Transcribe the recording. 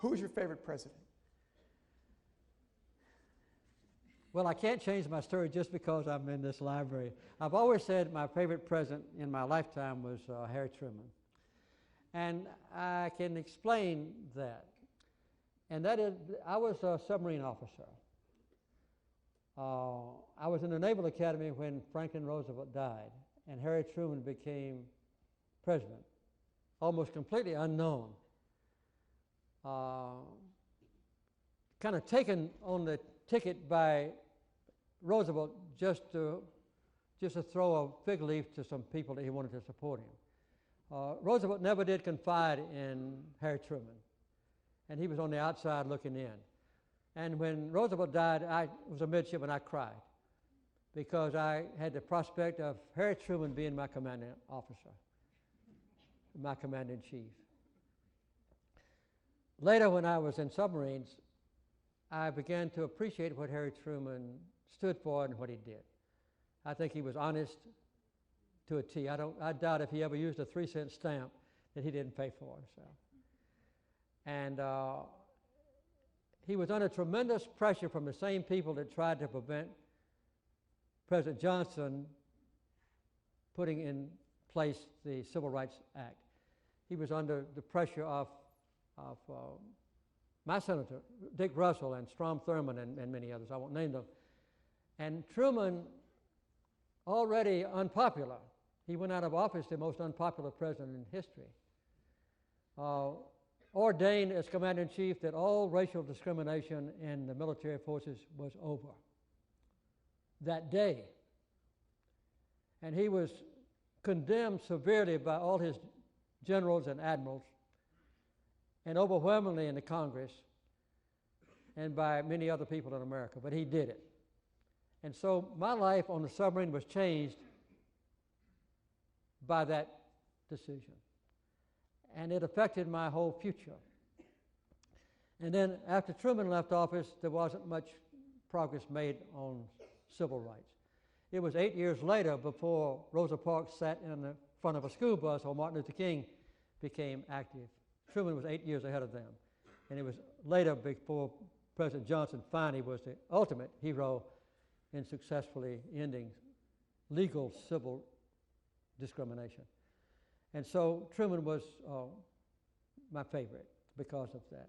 Who's your favorite president? Well, I can't change my story just because I'm in this library. I've always said my favorite president in my lifetime was Harry Truman. And I can explain that. And that is, I was a submarine officer. I was in the Naval Academy when Franklin Roosevelt died, and Harry Truman became president, almost completely unknown. Kind of taken on the ticket by Roosevelt just to throw a fig leaf to some people that he wanted to support him. Roosevelt never did confide in Harry Truman, and he was on the outside looking in. And when Roosevelt died, I was a midshipman, I cried, because I had the prospect of Harry Truman being my commanding officer, my commander-in-chief. Later, when I was in submarines, I began to appreciate what Harry Truman stood for and what he did. I think he was honest to a T. I doubt if he ever used a 3-cent stamp that he didn't pay for himself. And he was under tremendous pressure from the same people that tried to prevent President Johnson putting in place the Civil Rights Act. He was under the pressure of my senator, Dick Russell, and Strom Thurmond, and many others. I won't name them. And Truman, already unpopular, he went out of office the most unpopular president in history, ordained as commander-in-chief that all racial discrimination in the military forces was over that day. And he was condemned severely by all his generals and admirals, and overwhelmingly in the Congress, and by many other people in America, but he did it. And so my life on the submarine was changed by that decision. And it affected my whole future. And then after Truman left office, there wasn't much progress made on civil rights. It was 8 years later before Rosa Parks sat in the front of a school bus while Martin Luther King became active. Truman was 8 years ahead of them. And it was later before President Johnson finally was the ultimate hero in successfully ending legal civil discrimination. And so Truman was my favorite because of that.